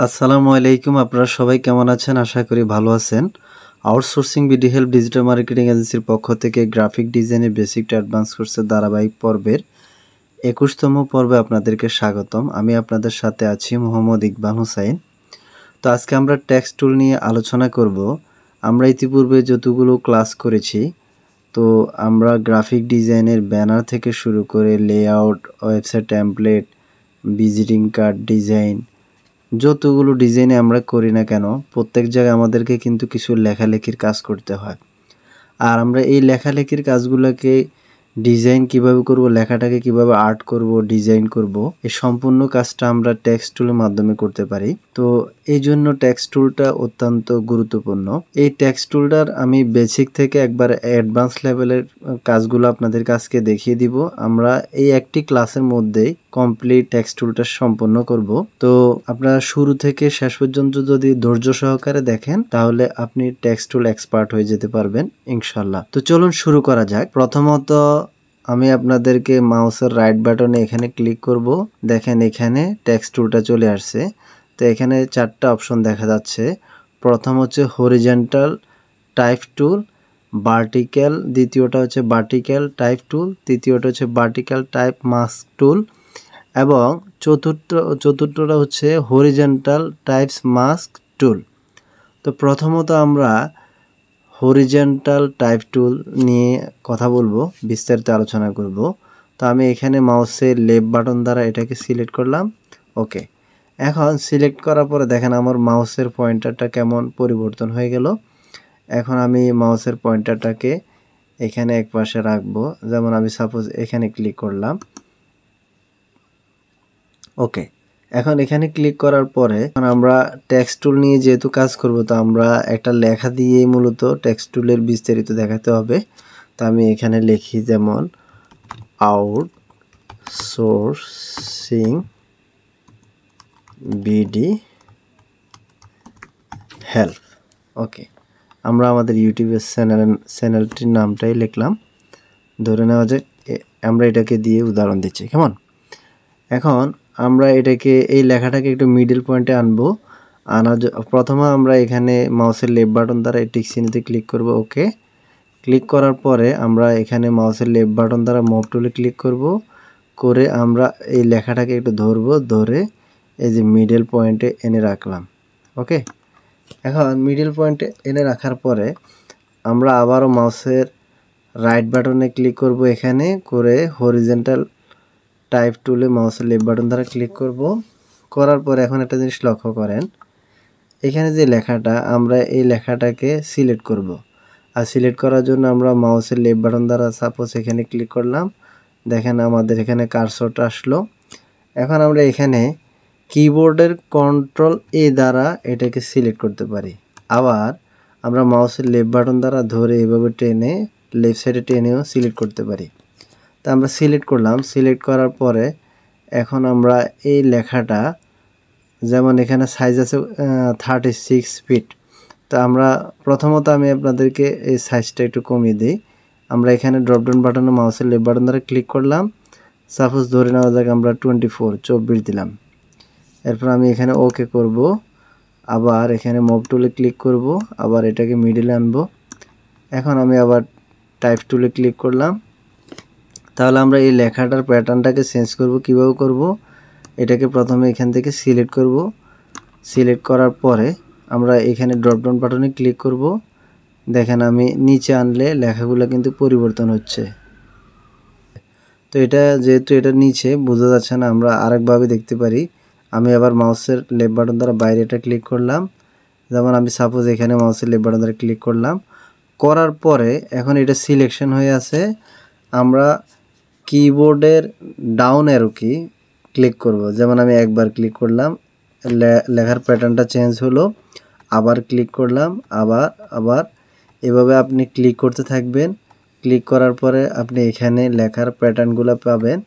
আসসালামু আলাইকুম। আপনারা সবাই কেমন আছেন? আশা করি ভালো আছেন। Outsourcing BD help digital marketing এজেন্সির পক্ষ থেকে গ্রাফিক ডিজাইনের বেসিক টু অ্যাডভান্স কোর্সের ধারাবাহিক পর্বের ২১তম পর্বে আপনাদেরকে স্বাগতম। আমি আপনাদের সাথে আছি মোহাম্মদ ইকবাল হুসাইন। তো আজকে আমরা টেক্সট টুল নিয়ে আলোচনা করব। আমরা ইতিপূর্বে যতগুলো ক্লাস করেছি, তো আমরা গ্রাফিক ডিজাইনের ব্যানার থেকে শুরু করে layout, website template, visiting card design, যতগুলো ডিজাইনে আমরা করি না কেন প্রত্যেক জায়গায় আমাদেরকে কিন্তু কিছু লেখালেখির কাজ করতে হয়। আর আমরা এই লেখালেখির কাজগুলোকে ডিজাইন কিভাবে করব, লেখাটাকে কিভাবে আর্ট করব, ডিজাইন করব, এই সম্পূর্ণ কাজটা আমরা টেক্সট টুলের মাধ্যমে করতে পারি। তো এই জন্য টেক্সট টুলটা অত্যন্ত গুরুত্বপূর্ণ। এই টেক্সট টুলটার আমি বেসিক থেকে একবার অ্যাডভান্স লেভেলের কাজগুলো আপনাদের কাছকে দেখিয়ে দিব। আমরা এই একটি ক্লাসের মধ্যেই কমপ্লিট টেক্সট টুলটা সম্পন্ন করব। তো আপনারা শুরু থেকে শেষ পর্যন্ত যদি ধৈর্য সহকারে দেখেন তাহলে আপনি টেক্সট টুল এক্সপার্ট হয়ে যেতে পারবেন ইনশাল্লাহ। তো চলুন শুরু করা যাক। প্রথমত আমি আপনাদেরকে মাউসের রাইট বাটনে এখানে ক্লিক করব। দেখেন এখানে টেক্সট টুলটা চলে আসছে। তো এখানে 4টা অপশন দেখা যাচ্ছে। প্রথম হচ্ছে হরিজন্টাল টাইপ টুল, ভার্টিক্যাল, দ্বিতীয়টা হচ্ছে ভার্টিক্যাল টাইপ টুল, তৃতীয়টা হচ্ছে ভার্টিক্যাল টাইপ মাস্ক টুল এবং চতুর্থটা হচ্ছে হরিজন্টাল টাইপস মাস্ক টুল। তো প্রথমত আমরা হরিজন্টাল টাইপ টুল নিয়ে কথা বলবো, বিস্তারিত আলোচনা করব। তো আমি এখানে মাউসের লেফট বাটন দ্বারা এটাকে সিলেক্ট করলাম। ওকে, এখন সিলেক্ট করার পরে দেখেন আমার মাউসের পয়েন্টারটা কেমন পরিবর্তন হয়ে গেল। এখন আমি মাউসের পয়েন্টারটাকে এখানে এক পাশে রাখবো। যেমন আমি সাপোজ এখানে ক্লিক করলাম। ওকে, এখন এখানে ক্লিক করার পরে আমরা টেক্সট টুল নিয়ে যেহেতু কাজ করব, তো আমরা একটা লেখা দিয়ে মূলত টেক্সট টুলের বিস্তারিত দেখাতে হবে। তো আমি এখানে লিখি যেমন আউটসোর্সিং বিডি হেল্প। ওকে, আমরা আমাদের ইউটিউবের চ্যানেলটির নামটাই লিখলাম। ধরে নেওয়া যায় আমরা এটাকে দিয়ে উদাহরণ দিচ্ছি, কেমন? এখন আমরা এটাকে এই লেখাটাকে একটু মিডল পয়েন্টে আনবো। প্রথমে আমরা এখানে মাউসের লেফট বাটন দ্বারা এই টিক চিহ্নতে ক্লিক করব। ওকে, ক্লিক করার পরে আমরা এখানে মাউসের লেফট বাটন দ্বারা মুভ টুলে ক্লিক করব। করে আমরা এই লেখাটাকে একটু ধরবো, ধরে এই যে মিডল পয়েন্টে এনে রাখলাম। ওকে, এখন মিডল পয়েন্টে এনে রাখার পরে আমরা আবারও মাউসের রাইট বাটনে ক্লিক করব। এখানে করে হরিজন্টাল টাইপ টুলে মাউসের লেফট বাটন দ্বারা ক্লিক করব। করার পরে এখন একটা জিনিস লক্ষ্য করেন, এখানে যে লেখাটা, আমরা এই লেখাটাকে সিলেক্ট করব। আর সিলেক্ট করার জন্য আমরা মাউসের লেফট বাটন দ্বারা সাপোজ এখানে ক্লিক করলাম। দেখেন আমাদের এখানে কার্সরটা আসলো। এখন আমরা এখানে কিবোর্ডের কন্ট্রোল এ দ্বারা এটাকে সিলেক্ট করতে পারি। আবার আমরা মাউসের লেফট বাটন দ্বারা ধরে এভাবে টেনে লেফট সাইডে টেনেও সিলেক্ট করতে পারি। তা আমরা সিলেক্ট করলাম। সিলেক্ট করার পরে এখন আমরা এই লেখাটা, যেমন এখানে সাইজ আছে 36 ফিট। তো আমরা প্রথমত আমি আপনাদেরকে এই সাইজটা একটু কমিয়ে দিই। আমরা এখানে ড্রপডাউন বাটনে মাউসের লেফট বাটন দ্বারা ক্লিক করলাম। সাপোজ ধরে নেওয়া যাক আমরা 24 দিলাম। এরপর আমি এখানে ওকে করব। আবার এখানে মুভ টুলে ক্লিক করব, আবার এটাকে মিডলে আনবো। এখন আমি আবার টাইপ টুলে ক্লিক করলাম। তাহলে আমরা এই লেখাটার প্যাটার্নটাকে চেঞ্জ করব। কিভাবে করব? এটাকে প্রথমে এখান থেকে সিলেক্ট করব। সিলেক্ট করার পরে আমরা এখানে ড্রপডাউন বাটনে ক্লিক করব। দেখেন আমি নিচে আনলে লেখাগুলো কিন্তু পরিবর্তন হচ্ছে। তো এটা যেহেতু এটা নিচে বোঝা যাচ্ছে না, আমরা আরেকভাবে দেখতে পারি। আমি আবার মাউসের লেফট বাটন দ্বারা বাইরে এটা ক্লিক করলাম। যেমন আমি সাপোজ এখানে মাউসের লেফট বাটন দ্বারা ক্লিক করলাম। করার পরে এখন এটা সিলেকশন হয়ে আছে। আমরা কিবোর্ডের ডাউন অ্যারো কি ক্লিক করব। যেমন আমি একবার ক্লিক করলাম, লেখার প্যাটার্নটা চেঞ্জ হলো। আবার ক্লিক করলাম, আবার এভাবে আপনি ক্লিক করতে থাকবেন। ক্লিক করার পরে আপনি এখানে লেখার প্যাটার্নগুলো পাবেন,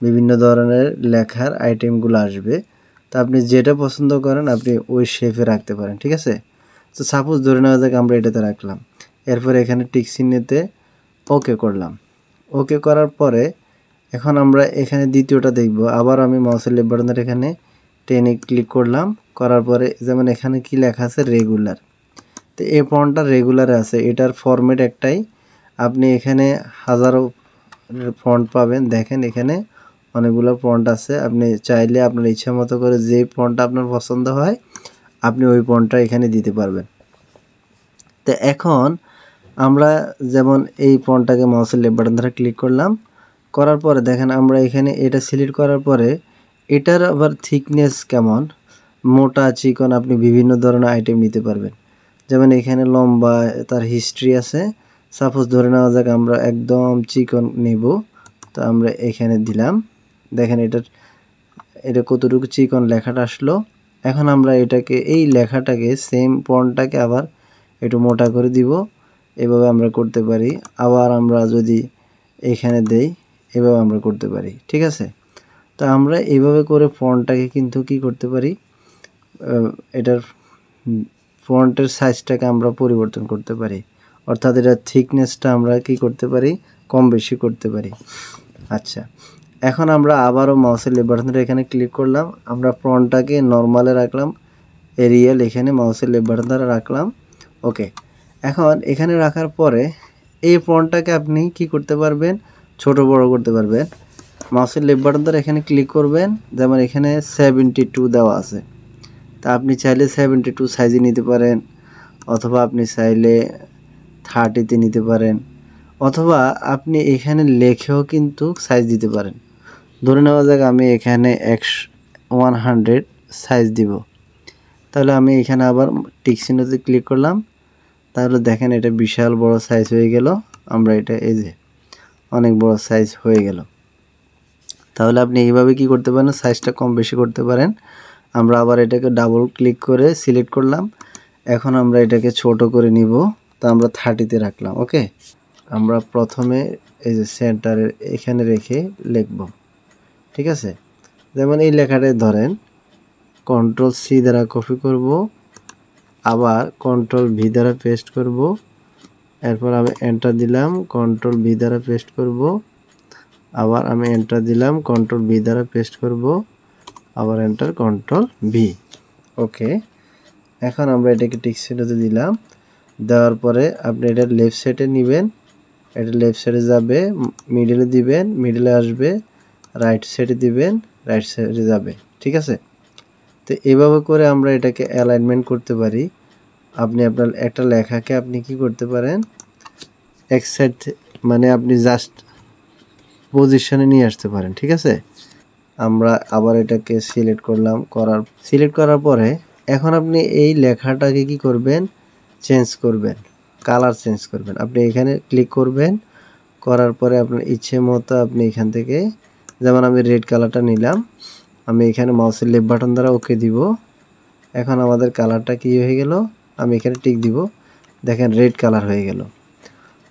বিভিন্ন ধরনের লেখার আইটেমগুলো আসবে। তো আপনি যেটা পছন্দ করেন আপনি ওই শেপে রাখতে পারেন, ঠিক আছে? তো সাপোজ ধরে নেওয়া যাক আমরা এটাতে রাখলাম। এরপরে এখানে টিক চিহ্নেতে ওকে করলাম। ওকে করার পরে এখন আমরা এখানে দ্বিতীয়টা দেখব। আবার আমি মাউসের লেফট বাটন ধরে এখানে টেনে ক্লিক করলাম, করার পরে যেমন এখানে কি লেখা আছে রেগুলার। তো এই ফন্টটা রেগুলারে আছে, এটার ফরম্যাট একটাই। আপনি এখানে হাজারো ফন্ট পাবেন, দেখেন এখানে অনেকগুলো ফন্ট আছে। আপনি চাইলে আপনার ইচ্ছা মতো করে যে ফন্টটা আপনার পছন্দ হয় আপনি ওই ফন্টটা এখানে দিতে পারবেন। তো এখন আমরা যেমন এই ফন্টটাকে মাউসের লেফট বাটন ধরে ক্লিক করলাম, করার পরে দেখেন আমরা এখানে এটা সিলেক্ট করার পরে এটার আবার থিকনেস কেমন, মোটা চিকন আপনি বিভিন্ন ধরনের আইটেম নিতে পারবেন। যেমন এখানে লম্বা, তার হিস্ট্রি আছে। সাপোজ ধরে নেওয়া যাক আমরা একদম চিকন নেব, তো আমরা এখানে দিলাম। দেখেন এটা কতটুকু চিকন লেখাটা আসলো। এখন আমরা এটাকে এই লেখাটাকে সেম ফন্টটাকে আবার একটু মোটা করে দিব, এভাবে আমরা করতে পারি। আবার আমরা যদি এখানে দেই এভাবে আমরা করতে পারি, ঠিক আছে। তো আমরা এইভাবে করে ফন্টটাকে কিন্তু কি করতে পারি, এটার ফন্টের সাইজটাকে আমরা পরিবর্তন করতে পারি, অর্থাৎ এটার থিকনেসটা আমরা কি করতে পারি, কম বেশি করতে পারি। আচ্ছা, এখন আমরা আবারও মাউসের লেফট বাটন এখানে ক্লিক করলাম, আমরা ফন্টটাকে নর্মালে রাখলাম, এরিয়াল এখানে মাউসের লেফট বাটন ধরে রাখলাম। ওকে, এখন এখানে রাখার পরে এই ফন্টটাকে আপনি কি করতে পারবেন, ছোট বড় করতে পারবেন। মাউসের লেফট বাটন ধরে এখানে ক্লিক করবেন, যেমন এখানে 72 দেওয়া আছে, তা আপনি চাইলে 72 সাইজে নিতে পারেন, অথবা আপনি চাইলে 30তে নিতে পারেন, অথবা আপনি এখানে লেখেও কিন্তু সাইজ দিতে পারেন। ধরে নেওয়া যাক আমি এখানে 100 সাইজ দিব, তাহলে আমি এখানে আবার টিক চিহ্নতে ক্লিক করলাম, তাহলে দেখেন এটা বিশাল বড় সাইজ হয়ে গেল। আমরা এটা এই যে অনেক বড় সাইজ হয়ে গেল। তাহলে আপনি এইভাবে কি করতে পারেন, সাইজটা কম বেশি করতে পারেন। আমরা আবার এটাকে ডাবল ক্লিক করে সিলেক্ট করলাম, এখন আমরা এটাকে ছোট করে নিব, তো আমরা 30তে রাখলাম। ওকে, আমরা প্রথমে এই যে সেন্টারে এখানে রেখে লিখব, ঠিক আছে। যেমন এই লেখাটাই ধরেন Ctrl+C দ্বারা কপি করব, আবার Ctrl+V দ্বারা পেস্ট করব, এরপর আমি এন্টার দিলাম, Ctrl+V দ্বারা পেস্ট করব, আবার আমি এন্টার দিলাম, Ctrl+V দ্বারা পেস্ট করব, আবার এন্টার, Ctrl+V। ওকে, এখন আমরা এটাকে টিক চিহ্নতে দিলাম, দেওয়ার পরে আপনি এটা লেফট সাইডে নেবেন, এটা লেফট সাইডে যাবে, মিডলে দিবেন, মিডলে আসবে, রাইট সাইডে দিবেন, রাইট সাইডে যাবে, ঠিক আছে। তো এভাবে করে আমরা এটাকে অ্যালাইনমেন্ট করতে পারি। আপনি আপনার একটা লেখাকে আপনি কি করতে পারেন, এক সাইড মানে আপনি জাস্ট পজিশনে নিয়ে আসতে পারেন, ঠিক আছে। আমরা আবার এটাকে সিলেক্ট করলাম, সিলেক্ট করার পরে এখন আপনি এই লেখাটাকে কি করবেন, চেঞ্জ করবেন, কালার চেঞ্জ করবেন। আপনি এখানে ক্লিক করবেন, করার পরে আপনার ইচ্ছে মতো আপনি এখান থেকে, যেমন আমি রেড কালারটা নিলাম, আমি এখানে মাউসের লেফট বাটন দ্বারা ওকে দিব। এখন আমাদের কালারটা কি হয়ে গেল, আমি এখানে টিক দিব, দেখেন রেড কালার হয়ে গেল।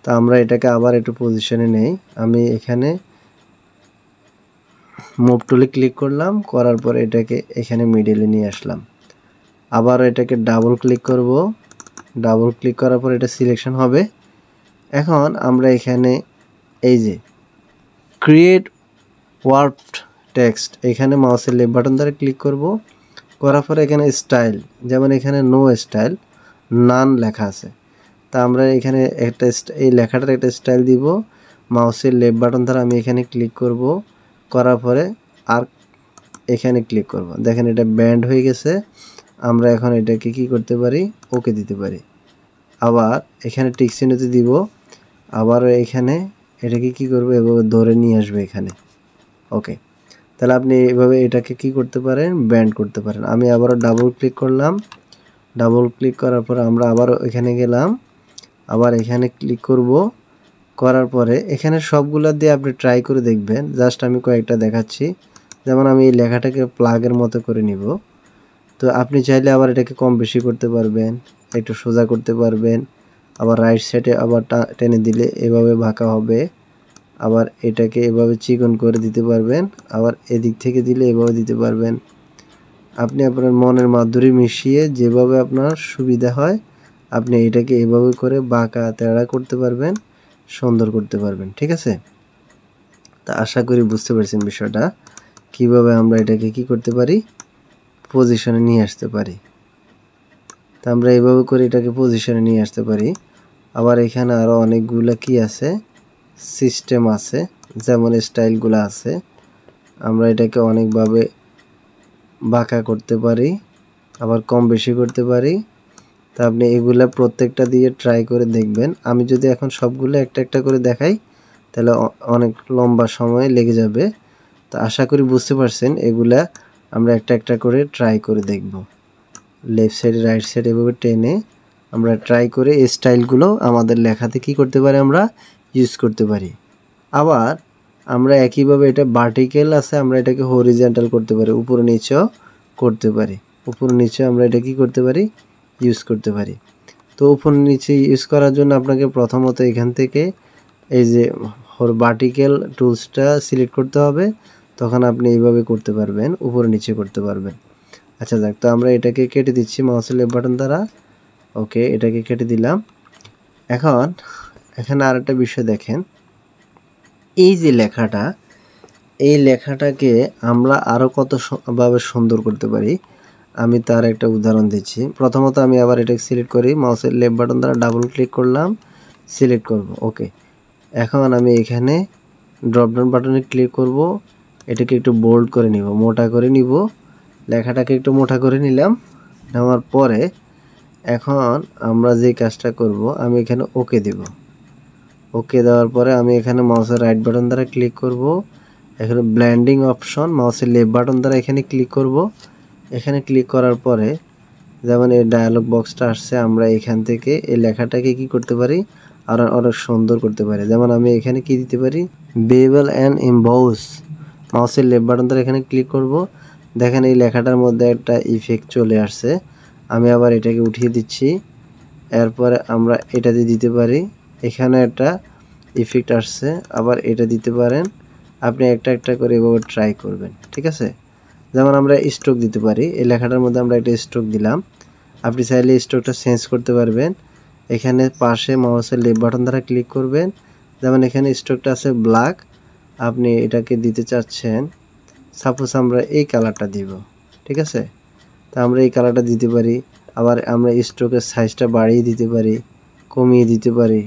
তো আমরা এটাকে আবার একটু পজিশনে নেই, আমি এখানে মুভ টুলে ক্লিক করলাম, করার পরে এটাকে এখানে মিডলে নিয়ে আসলাম, আবার এটাকে ডাবল ক্লিক করব, ডাবল ক্লিক করার পর এটা সিলেকশন হবে। এখন আমরা এখানে এই যে ক্রিয়েট ওয়ার্ড টেক্সট, এখানে মাউসের লেফট বাটন দ্বারা ক্লিক করব, করার পরে এখানে স্টাইল, যেমন এখানে নো স্টাইল, নান লেখা আছে, তা আমরা এখানে একটা এই লেখাটার একটা স্টাইল দিব। মাউসের লেফট বাটন দ্বারা আমি এখানে ক্লিক করব, করার পরে আর এখানে ক্লিক করব, দেখেন এটা ব্যান্ড হয়ে গেছে। আমরা এখন এটাকে কি করতে পারি, ওকে দিতে পারি, আবার এখানে টিক চিহ্নতে দিব, আবার এখানে এটাকে কি করব, এভাবে ধরে নিয়ে আসবে এখানে। ওকে, তাহলে আপনি এভাবে এটাকে কি করতে পারেন, ব্যান্ড করতে পারেন। আমি আবারও ডাবল ক্লিক করলাম, ডাবল ক্লিক করার পরে আমরা আবার এখানে গেলাম, আবার এখানে ক্লিক করব, করার পরে এখানে সবগুলা দিয়ে আপনি ট্রাই করে দেখবেন। জাস্ট আমি কয়েকটা দেখাচ্ছি, যেমন আমি এই লেখাটাকে প্লাগের মতো করে নিব। তো আপনি চাইলে আবার এটাকে কম বেশি করতে পারবেন, একটু সোজা করতে পারবেন, আবার রাইট সাইডে আবার টেনে দিলে এভাবে বাঁকা হবে, আবার এটাকে এভাবে চিকন করে দিতে পারবেন, আবার এদিক থেকে দিলে এভাবে দিতে পারবেন। আপনি আপনার মনের মাধুরী মিশিয়ে যেভাবে আপনার সুবিধা হয় আপনি এটাকে এভাবে করে বাঁকা তেড়া করতে পারবেন, সুন্দর করতে পারবেন, ঠিক আছে। তা আশা করি বুঝতে পারছেন বিষয়টা, কিভাবে আমরা এটাকে কি করতে পারি, পজিশনে নিয়ে আসতে পারি। তো আমরা এইভাবে করে এটাকে পজিশনে নিয়ে আসতে পারি। আবার এখানে আরও অনেকগুলো কি আছে, সিস্টেম আছে, যেমন স্টাইলগুলো আছে। আমরা এটাকে অনেকভাবে বাঁকা করতে পারি, আবার কম বেশি করতে পারি। তা আপনি এগুলা প্রত্যেকটা দিয়ে ট্রাই করে দেখবেন। আমি যদি এখন সবগুলো একটা একটা করে দেখাই তাহলে অনেক লম্বা সময় লেগে যাবে। তো আশা করি বুঝতে পারছেন। এগুলা আমরা একটা একটা করে ট্রাই করে দেখব। লেফট সাইড রাইট সাইড এভাবে টেনে আমরা ট্রাই করে এই স্টাইলগুলো আমাদের লেখাতে কি করতে পারি, আমরা ইউজ করতে পারি। আবার আমরা একইভাবে এটা ভার্টিক্যাল আছে, আমরা এটাকে হরিজন্টাল করতে পারি, উপর নিচেও করতে পারি। উপর নিচে আমরা এটা কি করতে পারি, ইউজ করতে পারি। তো উপর নিচে ইউজ করার জন্য আপনাকে প্রথমত এখান থেকে এই যে ভার্টিক্যাল টুলসটা সিলেক্ট করতে হবে, তখন আপনি এইভাবে করতে পারবেন, উপর নিচে করতে পারবেন। আচ্ছা যাক, তো আমরা এটাকে কেটে দিচ্ছি মাউসের লেফট বাটন দ্বারা। ওকে, এটাকে কেটে দিলাম। এখন এখানে আরেকটা বিষয় দেখেন, এই যে লেখাটা, এই লেখাটাকে আমরা আরও কতভাবে সুন্দর করতে পারি, আমি তার একটা উদাহরণ দিচ্ছি। প্রথমত আমি আবার এটাকে সিলেক্ট করি, মাউসের লেফট বাটন দ্বারা ডাবল ক্লিক করলাম, সিলেক্ট করব। ওকে, এখন আমি এখানে ড্রপডাউন বাটনে ক্লিক করব, এটাকে একটু বোল্ড করে নিব, মোটা করে নিব, লেখাটাকে একটু মোটা করে নিলাম। নেওয়ার পরে এখন আমরা যে কাজটা করব, আমি এখানে ওকে দেব। ওকে দেওয়ার পরে আমি এখানে মাউসের রাইট বাটন দ্বারা ক্লিক করব, এখানে ব্লেন্ডিং অপশন মাউসের লেফট বাটন দ্বারা এখানে ক্লিক করব। এখানে ক্লিক করার পরে যেমন এই ডায়ালগ বক্সটা আসছে, আমরা এখান থেকে এই লেখাটাকে কি করতে পারি, আর অনেক সুন্দর করতে পারি। যেমন আমি এখানে কি দিতে পারি, বেভেল অ্যান্ড এমবস, মাউসের লেফট বাটন দ্বারা এখানে ক্লিক করব। দেখেন এই লেখাটার মধ্যে একটা ইফেক্ট চলে আসছে। আমি আবার এটাকে উঠিয়ে দিচ্ছি। এরপরে আমরা এটা দিয়ে দিতে পারি, এখানে একটা ইফেক্ট আসছে, আবার এটা দিতে পারেন। আপনি একটা একটা করে এভাবে ট্রাই করবেন, ঠিক আছে। যেমন আমরা স্ট্রোক দিতে পারি, এই লেখাটার মধ্যে আমরা একটা স্ট্রোক দিলাম। আপনি চাইলে স্ট্রোকটা চেঞ্জ করতে পারবেন। এখানে পাশে মাউসের লেফট বাটন দ্বারা ক্লিক করবেন। যেমন এখানে স্ট্রোকটা আছে ব্ল্যাক, আপনি এটাকে দিতে চাচ্ছেন, সাপোজ আমরা এই কালারটা দিব, ঠিক আছে। তা আমরা এই কালারটা দিতে পারি। আবার আমরা স্ট্রোকের সাইজটা বাড়িয়ে দিতে পারি, কমিয়ে দিতে পারি।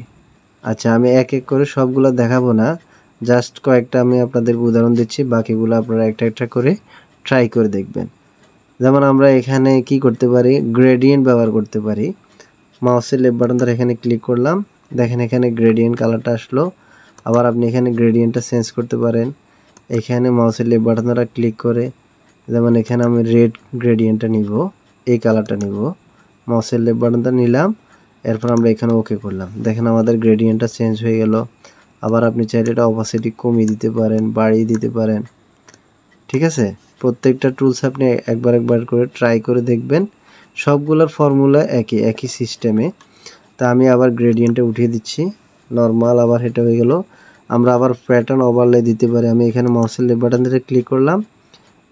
আচ্ছা, আমি এক এক করে সবগুলো দেখাবো না, জাস্ট কয়েকটা আমি আপনাদের উদাহরণ দিচ্ছি, বাকিগুলো আপনারা একটা একটা করে ট্রাই করে দেখবেন। যেমন আমরা এখানে কি করতে পারি, গ্রেডিয়েন্ট ব্যবহার করতে পারি। মাউসের লেফট বাটন দ্বারা এখানে ক্লিক করলাম, দেখেন এখানে গ্রেডিয়েন্ট কালারটা আসলো। আবার আপনি এখানে গ্রেডিয়েন্টটা চেঞ্জ করতে পারেন। এখানে মাউসের লেফট বাটন দ্বারা ক্লিক করে, যেমন এখানে আমি রেড গ্রেডিয়েন্টটা নিব, এই কালারটা নিব, মাউসের লেফট বাটন দ্বারা নিলাম। এরপর আমরা এখানে ওকে করলাম, দেখেন আমাদের গ্রেডিয়েন্টটা চেঞ্জ হয়ে গেল। আবার আপনি চাইলে এটা অপাসিটি কমিয়ে দিতে পারেন, বাড়িয়ে দিতে পারেন, ঠিক আছে। প্রত্যেকটা টুলস আপনি একবার করে ট্রাই করে দেখবেন। সবগুলোর ফর্মুলা একই সিস্টেমে। তা আমি আবার গ্রেডিয়েন্টে উঠিয়ে দিচ্ছি, নর্মাল, আবার এটা হয়ে গেল। আমরা আবার প্যাটার্ন ওভারলে দিতে পারি। আমি এখানে মাউসের লেফট বাটন দিয়ে ক্লিক করলাম,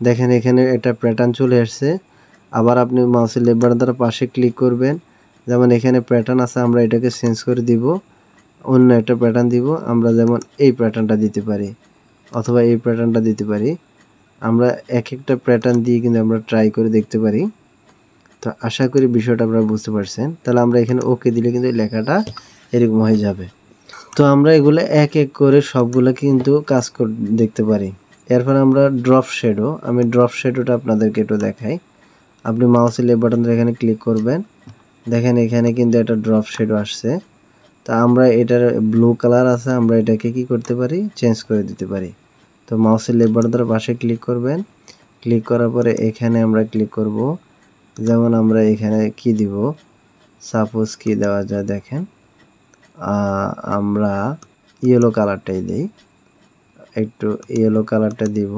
দেখেন এখানে একটা প্যাটার্ন চলে আসছে। আবার আপনি মাউসের লেফট বাটন দ্বারা পাশে ক্লিক করবেন, যেমন এখানে প্যাটার্ন আছে, আমরা এটাকে চেঞ্জ করে দিব, অন্য একটা প্যাটার্ন দিব। আমরা যেমন এই প্যাটার্নটা দিতে পারি, অথবা এই প্যাটার্নটা দিতে পারি। আমরা এক একটা প্যাটার্ন দিয়ে কিন্তু আমরা ট্রাই করে দেখতে পারি। তো আশা করি বিষয়টা আপনারা বুঝতে পারছেন। তাহলে আমরা এখানে ওকে দিলে কিন্তু লেখাটা এরকম হয়ে যাবে। তো আমরা এগুলো এক এক করে সবগুলো কিন্তু কাজ দেখতে পারি। এরপর আমরা ড্রপ শ্যাডো, আমি ড্রপ শ্যাডোটা আপনাদেরকে একটু দেখাই। আপনি মাউসের লেফট বাটন ধরে এখানে ক্লিক করবেন, দেখেন এখানে কিন্তু একটা ড্রপ শ্যাডো আসছে। তা আমরা এটার ব্লু কালার আছে, আমরা এটাকে কি করতে পারি, চেঞ্জ করে দিতে পারি। তো মাউসের লেফট বাটন ধরে পাশে ক্লিক করবেন, ক্লিক করার পরে এখানে আমরা ক্লিক করব। যেমন আমরা এখানে কি দিব, সাপোজ কি দেওয়া যায় দেখেন, আমরা ইয়েলো কালারটাই দিই, একটু ইয়েলো কালারটা দিব।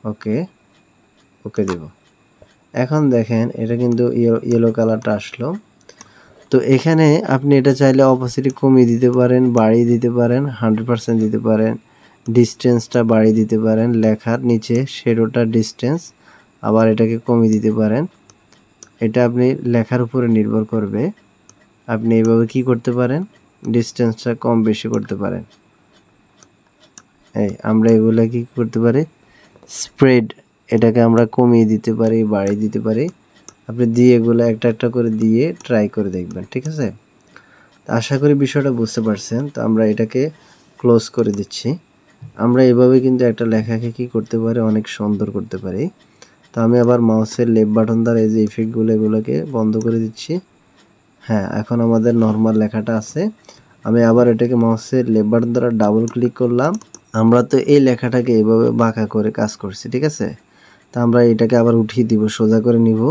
ওকে, ওকে দিব। এখন দেখেন এটা কিন্তু ইয়েলো কালারটা আসলো। তো এখানে আপনি এটা চাইলে অপাসিটি কমিয়ে দিতে পারেন, বাড়িয়ে দিতে পারেন, 100% দিতে পারেন, ডিস্টেন্সটা বাড়িয়ে দিতে পারেন, লেখার নিচে শ্যাডোটা ডিস্টেন্স আবার এটাকে কমিয়ে দিতে পারেন। এটা আপনি লেখার উপরে নির্ভর করবে। আপনি এইভাবে কি করতে পারেন, ডিস্টেন্সটা কম বেশি করতে পারেন। এই আমরা এগুলা কি করতে পারি, স্প্রেড এটাকে আমরা কমিয়ে দিতে পারি, বাড়িয়ে দিতে পারি। আপনি দিয়ে এগুলো একটা একটা করে দিয়ে ট্রাই করে দেখবেন, ঠিক আছে? আশা করি বিষয়টা বুঝতে পারছেন। তো আমরা এটাকে ক্লোজ করে দিচ্ছি। আমরা এভাবে কিন্তু একটা লেখাকে কী করতে পারি, অনেক সুন্দর করতে পারি। তো আমি আবার মাউসের লেফট বাটন দ্বারা এই যে ইফেক্টগুলো এগুলোকে বন্ধ করে দিচ্ছি। হ্যাঁ, এখন আমাদের নর্মাল লেখাটা আছে। আমি আবার এটাকে মাউসের লেফট বাটন দ্বারা ডাবল ক্লিক করলাম। আমরা তো এই লেখাটাকে এভাবে বাঁকা করে কাজ করছি, ঠিক আছে? তা আমরা এটাকে আবার উঠিয়ে দিব, সোজা করে নিব।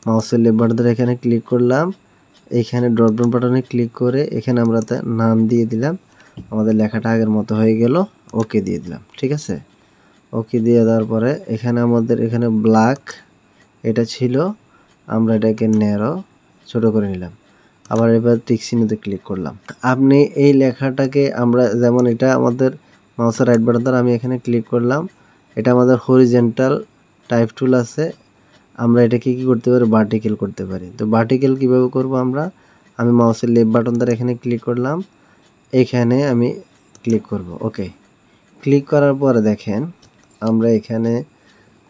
মাউসের লেফট বাটন দ্বারা এখানে ক্লিক করলাম, এখানে ড্রপ ডাউন বাটনে ক্লিক করে এখানে আমরা তার নাম দিয়ে দিলাম। আমাদের লেখাটা আগের মতো হয়ে গেল। ওকে দিয়ে দিলাম, ঠিক আছে? ওকে দিয়ে দেওয়ার পরে এখানে আমাদের এখানে ব্ল্যাক এটা ছিল, আমরা এটাকে ন্যারো ছোট করে নিলাম। আবার এবার টিক চিহ্নতে ক্লিক করলাম। আপনি এই লেখাটাকে আমরা যেমন এটা আমাদের মাউসের রাইট বাটন দ্বারা আমি এখানে ক্লিক করলাম, এটা আমাদের হরিজেন্টাল টাইপ টুল আছে। আমরা এটাকে কী করতে পারি, ভার্টিক্যাল করতে পারি। তো ভার্টিক্যাল কীভাবে করব আমরা, আমি মাউসের লেফট বাটন দ্বারা এখানে ক্লিক করলাম, এখানে আমি ক্লিক করব। ওকে, ক্লিক করার পরে দেখেন আমরা এখানে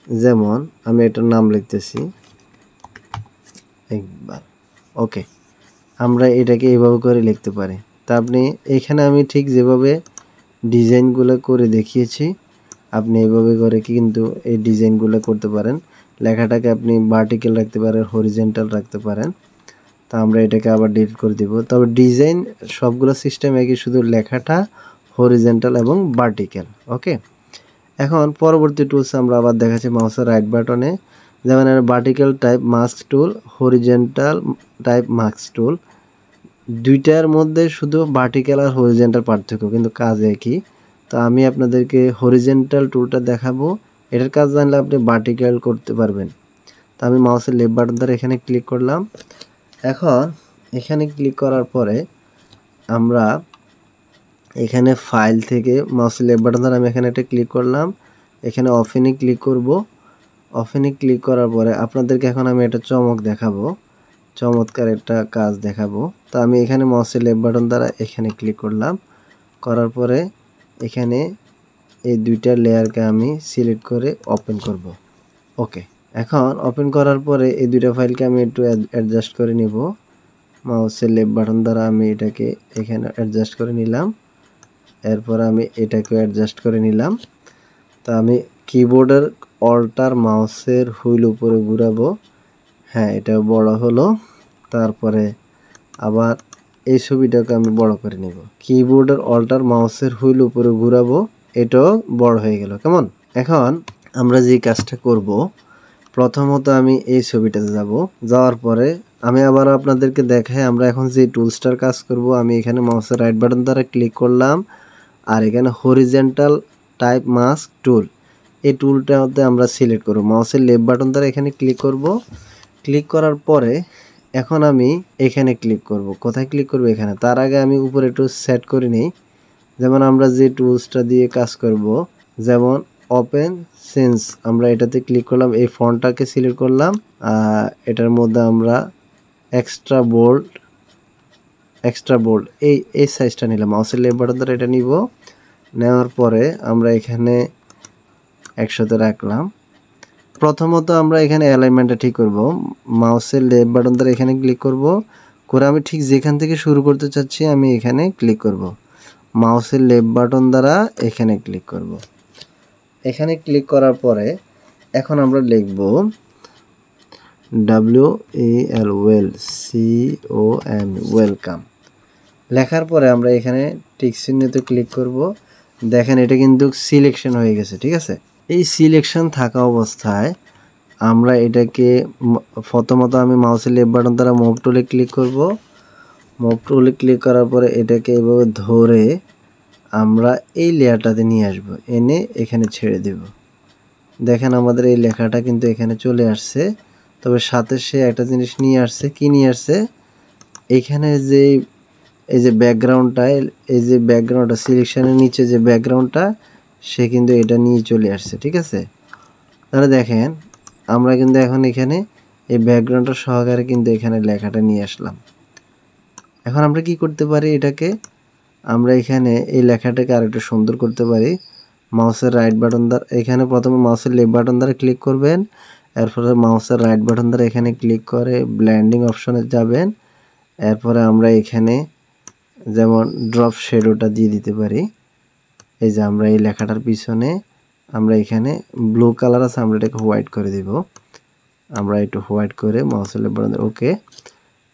যেমন আমি এটার নাম লিখতেছি একবার। ওকে, আমরা এটাকে এইভাবে করে লিখতে পারি। তা আপনি এখানে আমি ঠিক যেভাবে ডিজাইনগুলো করে দেখিয়েছি, আপনি এইভাবে করে কিন্তু এই ডিজাইনগুলো করতে পারেন। লেখাটাকে আপনি ভার্টিক্যাল রাখতে পারেন, হরিজেন্টাল রাখতে পারেন। তা আমরা এটাকে আবার ডিলিট করে দিব। তবে ডিজাইন সবগুলো সিস্টেম একই, শুধু লেখাটা হরিজেন্টাল এবং ভার্টিক্যাল। ওকে, এখন পরবর্তী টুলস আমরা আবার দেখাচ্ছি মাউসের রাইট বাটনে, যেমন ভার্টিক্যাল টাইপ মাস্ক টুল, হরিজেন্টাল টাইপ মাস্ক টুল। দুইটার মধ্যে শুধু ভার্টিক্যাল আর হরিজেন্টাল পার্থক্য, কিন্তু কাজ একই। তো আমি আপনাদেরকে হরিজেন্টাল টুলটা দেখাবো। এটার কাজ জানলে আপনি ভার্টিক্যাল করতে পারবেন। তো আমি মাউসের লেফট বাটন দ্বারা এখানে ক্লিক করলাম। এখন এখানে ক্লিক করার পরে আমরা এখানে ফাইল থেকে মাউসের লেফট বাটন দ্বারা আমি এখানে একটা ক্লিক করলাম, এখানে ওপেনে ক্লিক করব। ওপেনে ক্লিক করার পরে আপনাদেরকে এখন আমি একটা চমক দেখাবো, চমৎকার একটা কাজ দেখাবো। তো আমি এখানে মাউসের লেফট বাটন দ্বারা এখানে ক্লিক করলাম, করার পরে এখানে এই দুইটা লেয়ারকে আমি সিলেক্ট করে ওপেন করব। ওকে, এখন ওপেন করার পরে এই দুইটা ফাইলকে আমি একটু অ্যাডজাস্ট করে নিব। মাউসের লেফট বাটন দ্বারা আমি এটাকে এখানে অ্যাডজাস্ট করে নিলাম, এরপর আমি এটাকে অ্যাডজাস্ট করে নিলাম। তা আমি কিবোর্ডের অল্টার মাউসের হুইল উপরে ঘুরাবো। হ্যাঁ, এটা বড় হলো। তারপরে আবার এই ছবিটাকে আমি বড় করে নিব। কিবোর্ডের অল্টার মাউসের হুইল উপরে ঘুরাবো, এটাও বড় হয়ে গেল। কেমন? এখন আমরা যে কাজটা করব, প্রথমত আমি এই ছবিটাতে যাব, যাওয়ার পরে আমি আবার আপনাদেরকে দেখাই আমরা এখন যে টুলসটার কাজ করব। আমি এখানে মাউসের রাইট বাটন দ্বারা ক্লিক করলাম, আর এখানে হরিজেন্টাল টাইপ মাস্ক টুল, এই টুলটাতে আমরা সিলেক্ট করব। মাউসের লেফট বাটন দ্বারা এখানে ক্লিক করব। ক্লিক করার পরে এখন আমি এখানে ক্লিক করব। কোথায় ক্লিক করব? এখানে। তার আগে আমি উপরে একটু সেট করে নিই। যেমন আমরা যে টুলসটা দিয়ে কাজ করব, যেমন ওপেন সেন্স, আমরা এটাতে ক্লিক করলাম, এই ফন্টটাকে সিলেক্ট করলাম, এটার মধ্যে আমরা এক্সট্রা বোল্ড এই সাইজটা নিলাম। মাউসের লেফট বাটন দ্বারা এটা নিব, নেওয়ার পরে আমরা এখানে 100-তে রাখলাম। প্রথমত আমরা এখানে অ্যালাইনমেন্টটা ঠিক করব। মাউসের লেফট বাটন দ্বারা এখানে ক্লিক করব, করে আমি ঠিক যেখান থেকে শুরু করতে চাচ্ছি আমি এখানে ক্লিক করব। মাউসের লেফট বাটন দ্বারা এখানে ক্লিক করব। এখানে ক্লিক করার পরে এখন আমরা লিখব WEL ওয়েলকাম। লেখার পরে আমরা এখানে টিক চিহ্নতে ক্লিক করব। দেখেন এটা কিন্তু সিলেকশন হয়ে গেছে, ঠিক আছে? এই সিলেকশন থাকা অবস্থায় আমরা এটাকে প্রথমত আমি মাউসের লেফট বাটন দ্বারা মুভ টুলে ক্লিক করব। মুভ টুলে ক্লিক করার পরে এটাকে এভাবে ধরে আমরা এই লেয়ারটাতে নিয়ে আসব, এনে এখানে ছেড়ে দেব। দেখেন আমাদের এই লেখাটা কিন্তু এখানে চলে আসছে। তবে সাথে সে একটা জিনিস নিয়ে আসছে। কি নিয়ে আসছে? এখানে যে এই যে ব্যাকগ্রাউন্ডটা, এই যে ব্যাকগ্রাউন্ডটা সিলেকশনের নিচে যে ব্যাকগ্রাউন্ডটা, সে কিন্তু এটা নিয়ে চলে আসছে, ঠিক আছে? তাহলে দেখেন আমরা কিন্তু এখন এখানে এই ব্যাকগ্রাউন্ডটা সহকারে কিন্তু এখানে লেখাটা নিয়ে আসলাম। এখন আমরা কি করতে পারি, এটাকে আমরা এখানে এই লেখাটাকে আরেকটু সুন্দর করতে পারি। মাউসের রাইট বাটন দ্বারা এখানে প্রথমে মাউসের লেফট বাটন দ্বারা ক্লিক করবেন, এরপরে মাউসের রাইট বাটন দ্বারা এখানে ক্লিক করে ব্লেন্ডিং অপশনে যাবেন। এরপরে আমরা এখানে যেমন ড্রপ শ্যাডোটা দিয়ে দিতে পারি। এই যে আমরা এই লেখাটার পিছনে আমরা এখানে ব্লু কালার আছে, আমরা এটাকে হোয়াইট করে দিব। আমরা একটু হোয়াইট করে মাউসের লেফট বাটন ওকে।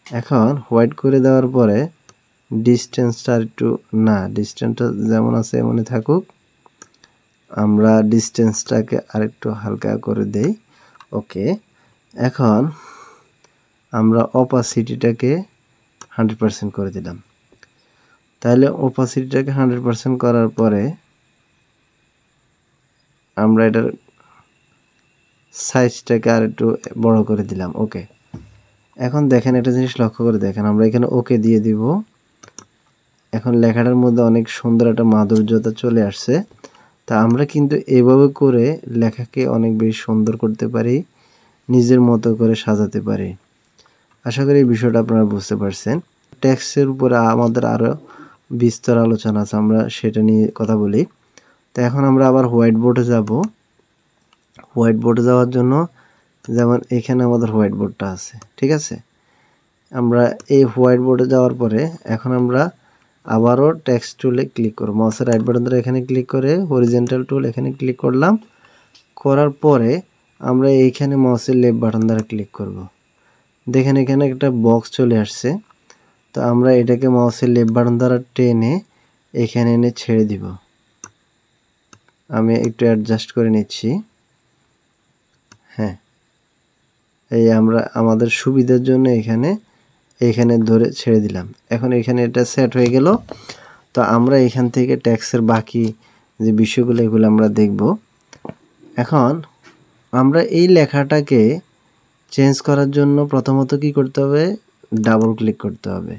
এখন হোয়াইট করে দেওয়ার পরে ডিস্টেন্সটা একটু ডিস্টেন্সটা যেমন আছে এমনই থাকুক, আমরা ডিস্টেন্সটাকে আরেকটু হালকা করে দেই। ওকে, এখন আমরা অপাসিটিটাকে 100% করে দিলাম। তাহলে অপাসিটিটাকে 100% করার পরে আমরা এটার সাইজটাকে আর একটু বড় করে দিলাম। ওকে, এখন দেখেন একটা জিনিস লক্ষ্য করে দেখেন, আমরা এখানে ওকে দিয়ে দিব। এখন লেখাটার মধ্যে অনেক সুন্দর একটা মাধুর্যতা চলে আসছে। তা আমরা কিন্তু এভাবে করে লেখাকে অনেক বেশি সুন্দর করতে পারি, নিজের মতো করে সাজাতে পারি। আশা করি এই বিষয়টা আপনারা বুঝতে পারছেন। টেক্সটের উপরে আমাদের আরও বিস্তর আলোচনা আছে, আমরা সেটা নিয়ে কথা বলি। তো এখন আমরা আবার হোয়াইট বোর্ডে যাব। হোয়াইট বোর্ডে যাওয়ার জন্য যেমন এখানে আমাদের হোয়াইট বোর্ডটা আছে, ঠিক আছে। আমরা এই হোয়াইট বোর্ডে যাওয়ার পরে এখন আমরা আবারও টেক্সট টুলে ক্লিক করব। মাউসের রাইট বাটন দ্বারা এখানে ক্লিক করে হরিজন্টাল টুল এখানে ক্লিক করলাম। করার পরে আমরা এইখানে মাউসের লেফট বাটন দ্বারা ক্লিক করব। দেখেন এখানে একটা বক্স চলে আসছে। তো আমরা এটাকে মাউসের লেফট বাটন দ্বারা টেনে এখানে এনে ছেড়ে দিব। আমি একটু অ্যাডজাস্ট করে নিচ্ছি। হ্যাঁ, এই আমরা আমাদের সুবিধার জন্য এখানে ধরে ছেড়ে দিলাম। এখন এখানে এটা সেট হয়ে গেল। তো আমরা এখান থেকে ট্যাক্সের বাকি যে বিষয়গুলো এগুলো আমরা দেখব। এখন আমরা এই লেখাটাকে চেঞ্জ করার জন্য প্রথমত কি করতে হবে, ডাবল ক্লিক করতে হবে।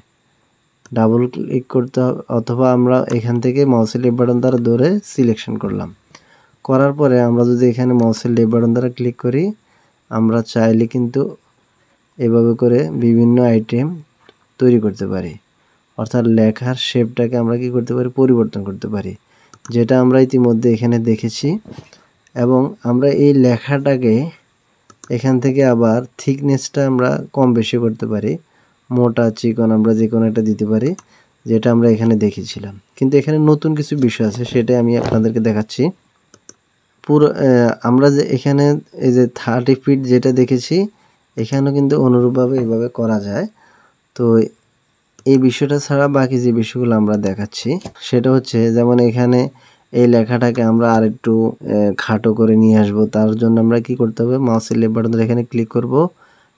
ডাবল ক্লিক করতে হবে, অথবা আমরা এখান থেকে মাউসের লেফট বাটন দ্বারা ধরে সিলেকশন করলাম। করার পরে আমরা যদি এখানে মাউসের লেফট বাটন দ্বারা ক্লিক করি, আমরা চাইলে কিন্তু এভাবে করে বিভিন্ন আইটেম তৈরি করতে পারি। অর্থাৎ লেখার শেপটাকে আমরা কি করতে পারি, পরিবর্তন করতে পারি, যেটা আমরা ইতিমধ্যে এখানে দেখেছি। এবং আমরা এই লেখাটাকে এখান থেকে আবার থিকনেসটা আমরা কম বেশি করতে পারি, মোটা চিকন আমরা যে কোনো একটা দিতে পারি, যেটা আমরা এখানে দেখেছিলাম। কিন্তু এখানে নতুন কিছু বিষয় আছে, সেটাই আমি আপনাদেরকে দেখাচ্ছি। পুরো আমরা যে এখানে এই যে 30 ফিট যেটা দেখেছি, এখানেও কিন্তু অনুরূপভাবে এভাবে করা যায়। তো এই বিষয়টা ছাড়া বাকি যে বিষয়গুলো আমরা দেখাচ্ছি সেটা হচ্ছে, যেমন এখানে এই লেখাটাকে আমরা আরেকটু খাটো করে নিয়ে আসবো। তার জন্য আমরা কি করতে হবে, মাউসের লেফট বাটন ধরে এখানে ক্লিক করব।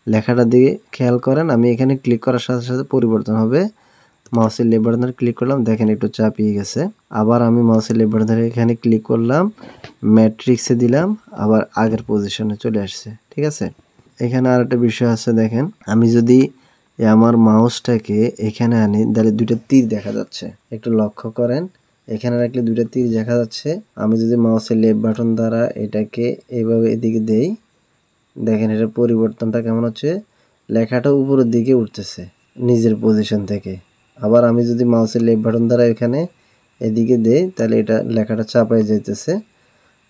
লেখাটার দিকে খেয়াল করেন, আমি এখানে ক্লিক করার সাথে সাথে পরিবর্তন হবে। মাউসের লেফট বাটন ধরে ক্লিক করলাম, দেখেন একটু চাপিয়ে গেছে। আবার আমি মাউসের লেফট বাটন ধরে এখানে ক্লিক করলাম, ম্যাট্রিক্সে দিলাম, আবার আগের পজিশনে চলে আসছে, ঠিক আছে। এখানে আর একটা বিষয় আছে, দেখেন আমি যদি আমার মাউসটাকে এখানে আনি, তাহলে দুইটা তীর দেখা যাচ্ছে, একটু লক্ষ্য করেন। এখানে রাখলে দুইটা তীর দেখা যাচ্ছে। আমি যদি মাউসের লেফট বাটন দ্বারা এটাকে এভাবে এদিকে দেই, দেখেন এটার পরিবর্তনটা কেমন হচ্ছে, লেখাটা উপরের দিকে উঠতেছে নিজের পজিশন থেকে। আবার আমি যদি মাউসের লেফট বাটন দ্বারা এখানে এদিকে দেই, তাহলে এটা লেখাটা চাপায় যাইতেছে।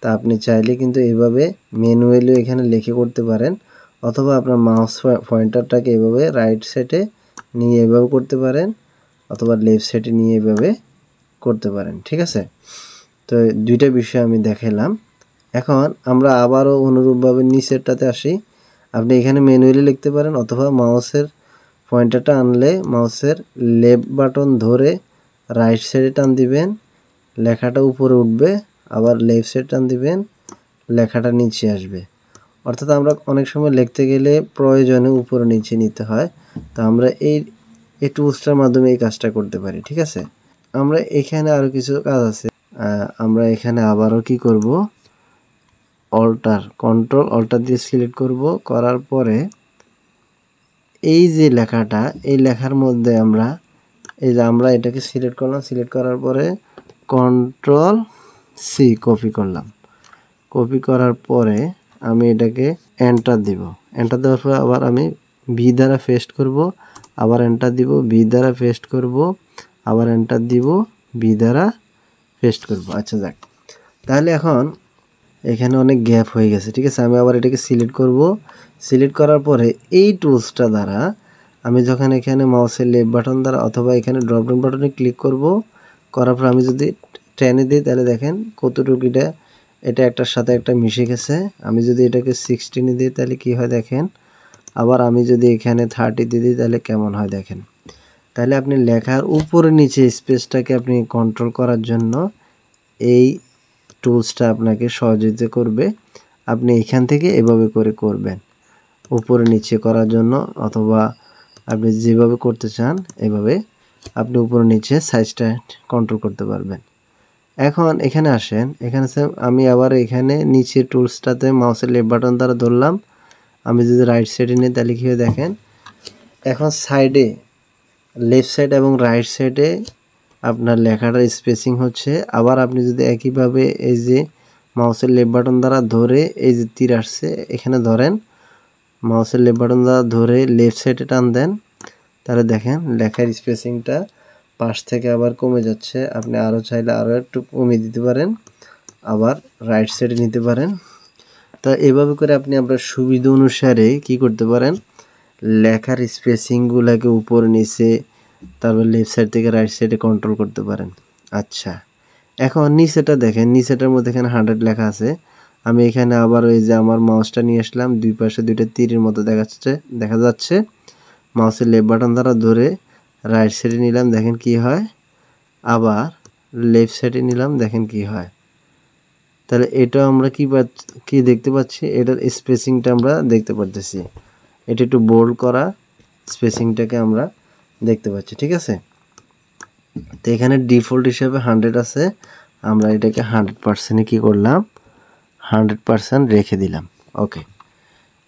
তা আপনি চাইলে কিন্তু এভাবে ম্যানুয়ালি এখানে লিখে করতে পারেন, অথবা আপনার মাউস পয়েন্টারটাকে এভাবে রাইট সাইডে নিয়ে এভাবে করতে পারেন, অথবা লেফট সাইডে নিয়ে এভাবে করতে পারেন, ঠিক আছে। তো দুইটা বিষয় আমি দেখালাম। এখন আমরা আবারও অনুরূপভাবে নিচেরটাতে আসি। আপনি এখানে ম্যানুয়ালি লিখতে পারেন, অথবা মাউসের পয়েন্টারটা আনলে মাউসের লেফট বাটন ধরে রাইট সাইডে টান দিবেন, লেখাটা উপরে উঠবে, আবার লেফট সাইড টান দিবেন, লেখাটা নিচে আসবে। অর্থাৎ আমরা অনেক সময় লিখতে গেলে প্রয়োজনে উপরে নিচে নিতে হয়। তো আমরা এই টুলসটার মাধ্যমে এই কাজটা করতে পারি, ঠিক আছে। আমরা এখানে আরও কিছু কাজ আছে। আমরা এখানে আবারও কি করব, কন্ট্রোল অল্টার দিয়ে সিলেক্ট করব। করার পরে এই যে লেখাটা, এই লেখার মধ্যে আমরা আমরা এটাকে সিলেক্ট করলাম। সিলেক্ট করার পরে কন্ট্রোল সি কপি করলাম। কপি করার পরে আমি এটাকে এন্টার দিব। এন্টার দেওয়ার পর আবার আমি ভি দ্বারা পেস্ট করব, আবার এন্টার দিব, ভি দ্বারা পেস্ট করব, আবার এন্টার দিব, ভি দ্বারা পেস্ট করব। আচ্ছা যাক, তাহলে এখন এখানে অনেক গ্যাপ হয়ে গেছে, ঠিক আছে। আমি আবার এটাকে সিলেক্ট করব। সিলেক্ট করার পরে এই টুলসটা দ্বারা আমি যখন এখানে মাউসের লেফট বাটন দ্বারা অথবা এখানে ড্রপ ডাউন বাটনে ক্লিক করব, করার পর আমি যদি টেনে দিই তাহলে দেখেন কতটুকু এটা একটার সাথে একটা মিশে গেছে। আমি যদি এটাকে 16 দিই তাহলে কি হয় দেখেন। আবার আমি যদি এখানে 30 দিয়ে দিই তাহলে কেমন হয় দেখেন। তাহলে আপনি লেখার উপরে নিচে স্পেসটাকে আপনি কন্ট্রোল করার জন্য এই টুলসটা আপনাকে সহযোগিতা করবে। আপনি এখান থেকে এভাবে করে করবেন, উপরে নিচে করার জন্য, অথবা আপনি যেভাবে করতে চান এভাবে আপনি উপরে নিচে সাইজটা কন্ট্রোল করতে পারবেন। এখন এখানে আসেন, এখানে আমি আবার এখানে নিচে টুলসটাতে মাউসের লেফট বাটন দ্বারা ধরলাম। আমি যদি রাইট সাইডে নিই তাহলে কী হয় দেখেন। এখন সাইডে লেফট সাইড এবং রাইট সাইডে আপনার লেখাটার স্পেসিং হচ্ছে। আবার আপনি যদি একইভাবে এই যে মাউসের লেফট বাটন দ্বারা ধরে এই যে তীর আসছে এখানে ধরেন, মাউসের লেফট বাটন দ্বারা ধরে লেফট সাইডে টান দেন, তাহলে দেখেন লেখার স্পেসিংটা পাশ থেকে আবার কমে যাচ্ছে। আপনি আরও চাইলে আরও একটু কমিয়ে দিতে পারেন, আবার রাইট সাইডে নিতে পারেন। তো এভাবে করে আপনি আপনার সুবিধা অনুসারে কি করতে পারেন, লেখার স্পেসিংগুলোকে উপর নিচে তারপর লেফট সাইড থেকে রাইট সাইডে কন্ট্রোল করতে পারেন। আচ্ছা, এখন নিচেটা দেখেন, নিচেটার মধ্যে এখানে 100 লেখা আছে। আমি এখানে আবার ওই যে আমার মাউসটা নিয়ে আসলাম, দুই পাশে দুইটা তীরের মতো দেখা যাচ্ছে। মাউসের লেফট বাটন দ্বারা ধরে রাইট সাইডে নিলাম, দেখেন কি হয়। আবার লেফট সাইডে নিলাম, দেখেন কি হয়। তাহলে এটা আমরা কি দেখতে পাচ্ছি, এটার স্পেসিংটা আমরা দেখতে পাচ্ছি। এটা একটু বোল্ড করা স্পেসিংটাকে আমরা দেখতে পাচ্ছি, ঠিক আছে। তো এখানে ডিফল্ট হিসাবে 100 আছে, আমরা এটাকে 100% কি করলাম, 100% রেখে দিলাম। ওকে,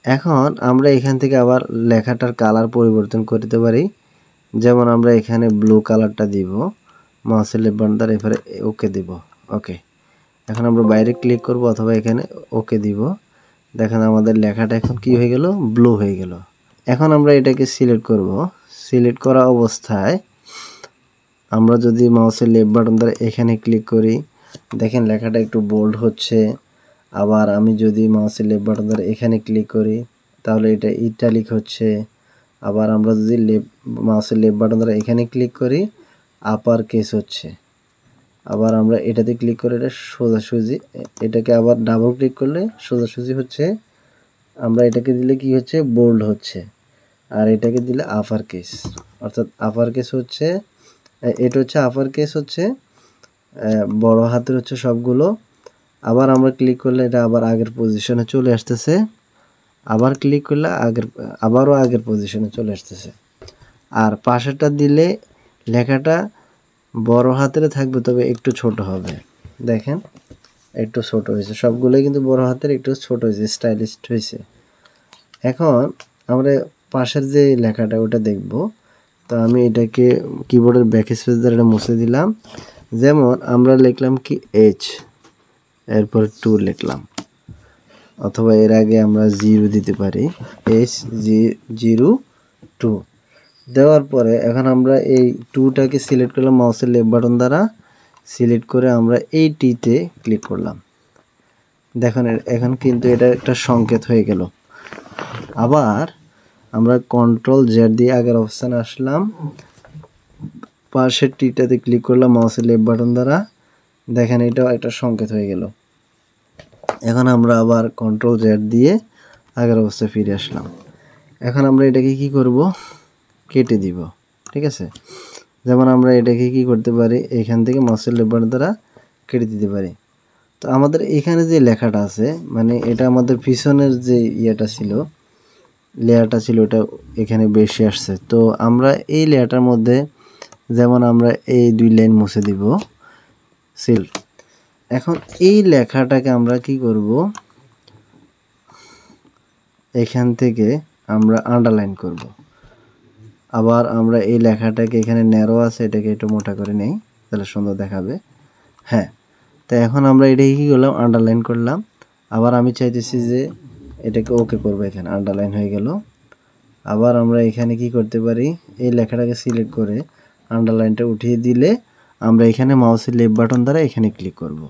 এখন আমরা এখান থেকে আবার লেখাটার কালার পরিবর্তন করতে পারি। যেমন আমরা এখানে ব্লু কালারটা দিব, মাউসের লেফট বাটন দ্বারা এবারে ওকে দিব। ওকে, এখন আমরা বাইরে ক্লিক করব অথবা এখানে ওকে দিব। দেখেন আমাদের লেখাটা এখন কি হয়ে গেল, ব্লু হয়ে গেল। এখন আমরা এটাকে সিলেক্ট করব। সিলেক্ট করা অবস্থায় আমরা যদি মাউসের লেফট বাটন দ্বারা এখানে ক্লিক করি, দেখেন লেখাটা একটু বোল্ড হচ্ছে। আবার আমি যদি মাউসের লেফট বাটন দ্বারা এখানে ক্লিক করি তাহলে এটা ইটালিক হচ্ছে। আবার আমরা যদি মাউসের লেফট বাটন দ্বারা এখানে ক্লিক করি আপার কেস হচ্ছে। আবার আমরা এটাতে ক্লিক করে এটা সোজাসুজি, এটাকে আবার ডাবল ক্লিক করলে সোজাসুজি হচ্ছে। আমরা এটাকে দিলে কি হচ্ছে, বোল্ড হচ্ছে। আর এটাকে দিলে আপার কেস, অর্থাৎ আপার কেস হচ্ছে, এটা হচ্ছে আপার কেস হচ্ছে, বড় হাতের হচ্ছে সবগুলো। আবার আমরা ক্লিক করলে এটা আবার আগের পজিশনে চলে আসতেছে। আবার ক্লিক করলে আবারও আগের পজিশনে চলে আসতেছে। আর পাশেরটা দিলে লেখাটা বড় হাতের থাকবে, তবে একটু ছোট হবে। দেখেন একটু ছোট হয়েছে, সবগুলোই কিন্তু বড় হাতের, একটু ছোট হয়েছে, স্টাইলিশ হয়েছে। এখন আমরা পাশের যে লেখাটা ওটা দেখব। তো আমি এটাকে কিবোর্ডের ব্যাক স্পেস দ্বারা এটা মুছে দিলাম। যেমন আমরা লিখলাম কি এইচ, এরপর 2 লিখলাম, অথবা এর আগে আমরা 0 দিতে পারি, H02 দেওয়ার পরে এখন আমরা এই 2টাকে সিলেক্ট করলাম মাউসের লেফট বাটন দ্বারা। সিলেক্ট করে আমরা এই টিতে ক্লিক করলাম। দেখেন এখন কিন্তু এটা একটা সংকেত হয়ে গেল। আবার আমরা কন্ট্রোল জেড দিয়ে আগের অবস্থানে আসলাম, পাশের টিটাতে ক্লিক করলাম মাউসের লেফট বাটন দ্বারা। দেখেন এটাও একটা সংকেত হয়ে গেল। এখন আমরা আবার কন্ট্রোল জেড দিয়ে আগের অবস্থায় ফিরে আসলাম। এখন আমরা এটাকে কি করব, কেটে দিব, ঠিক আছে। যেমন আমরা এটাকে কি করতে পারি, এখান থেকে মাউসের লেফট বাটন দ্বারা কেটে দিতে পারি। তো আমাদের এখানে যে লেখাটা আছে, মানে এটা আমাদের পিছনের যে ইয়েটা ছিল, লেয়ারটা ছিল, ওটা এখানে বেশি আসছে। তো আমরা এই লেয়ারটার মধ্যে যেমন আমরা এই 2 লাইন মুছে দিব, সিল। এখন এই লেখাটাকে আমরা কি করব, এখান থেকে আমরা আন্ডারলাইন করব। আবার আমরা এই লেখাটাকে এখানে ন্যারো আছে, এটাকে একটু মোটা করে নেই, তাহলে সুন্দর দেখাবে। হ্যাঁ, তো এখন আমরা এটাকে কী করলাম, আন্ডারলাইন করলাম। আবার আমি চাইতেছি যে এটাকে ওকে করবো, এখানে আন্ডারলাইন হয়ে গেল। আবার আমরা এখানে কি করতে পারি, এই লেখাটাকে সিলেক্ট করে আন্ডারলাইনটা উঠিয়ে দিলে আমরা এখানে মাউসের লেফট বাটন দ্বারা এখানে ক্লিক করব।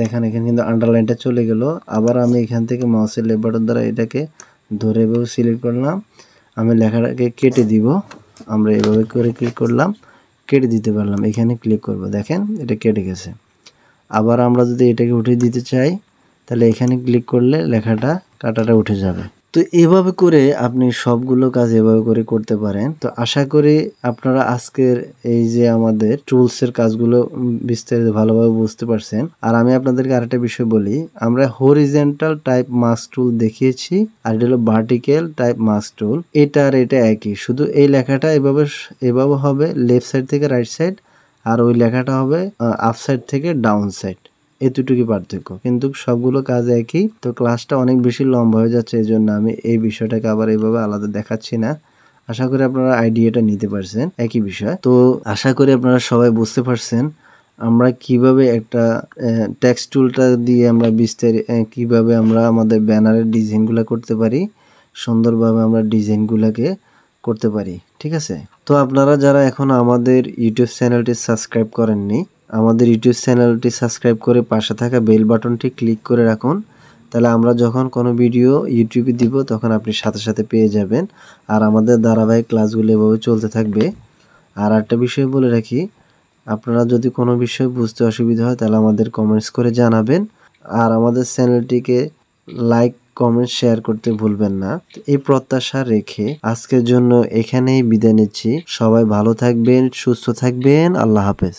দেখেন এখানে কিন্তু আন্ডারলাইনটা চলে গেল। আবার আমি এখান থেকে মাউসের লেফট বাটন দ্বারা এটাকে ধরে এভাবে সিলেক্ট করলাম। আমি লেখাটাকে কেটে দিব। আমরা এভাবে করে ক্লিক করলাম, কেটে দিতে পারলাম। এখানে ক্লিক করব, দেখেন এটা কেটে গেছে। আবার আমরা যদি এটাকে উঠিয়ে দিতে চাই তাহলে এখানে ক্লিক করলে লেখাটা কাটাটা উঠে যাবে। তো এভাবে করে আপনি সবগুলো কাজ এভাবে করে করতে পারেন। তো আশা করি আপনারা আজকের এই যে আমাদের টুলসের কাজগুলো বিস্তারিত ভালোভাবে বুঝতে পারছেন। আর আমি আপনাদেরকে আরেকটা বিষয় বলি, আমরা হরিজেন্টাল টাইপ মাস্ক টুল দেখিয়েছি, আর এটা হলো ভার্টিক্যাল টাইপ মাস্ক টুল। এটা আর এটা একই, শুধু এই লেখাটা এভাবে হবে লেফট সাইড থেকে রাইট সাইড, আর ওই লেখাটা হবে আপ সাইড থেকে ডাউন সাইড। এতটুকুই পার্থক্য, কিন্তু সবগুলো কাজ একই। তো ক্লাসটা অনেক বেশি লম্বা হয়ে যাচ্ছে, এই জন্য আমি এই বিষয়টাকে আবার এইভাবে আলাদা দেখাচ্ছি না। আশা করি আপনারা আইডিয়াটা নিতে পারছেন, একই বিষয়। তো আশা করি আপনারা সবাই বুঝতে পারছেন আমরা কিভাবে একটা টেক্সট টুলটা দিয়ে আমরা কিভাবে আমরা আমাদের ব্যানারের ডিজাইনগুলো করতে পারি, সুন্দরভাবে আমরা ডিজাইনগুলোকে করতে পারি। ঠিক আছে? তো আপনারা যারা এখন আমাদের ইউটিউব চ্যানেলটি সাবস্ক্রাইব করেননি, আমাদের ইউটিউব চ্যানেলটি সাবস্ক্রাইব করে পাশে থাকা বেল বাটনটি ক্লিক করে রাখুন। তাহলে আমরা যখন কোনো ভিডিও ইউটিউবে দিব তখন আপনি সাথে সাথে পেয়ে যাবেন। আর আমাদের ধারাবাহিক ক্লাসগুলো এভাবে চলতে থাকবে। আর একটা বিষয় বলে রাখি, আপনারা যদি কোনো বিষয় বুঝতে অসুবিধা হয় তাহলে আমাদের কমেন্টস করে জানাবেন। আর আমাদের চ্যানেলটিকে লাইক, কমেন্ট, শেয়ার করতে ভুলবেন না। এই প্রত্যাশা রেখে আজকের জন্য এখানেই বিদায় নিচ্ছি। সবাই ভালো থাকবেন, সুস্থ থাকবেন। আল্লাহ হাফেজ।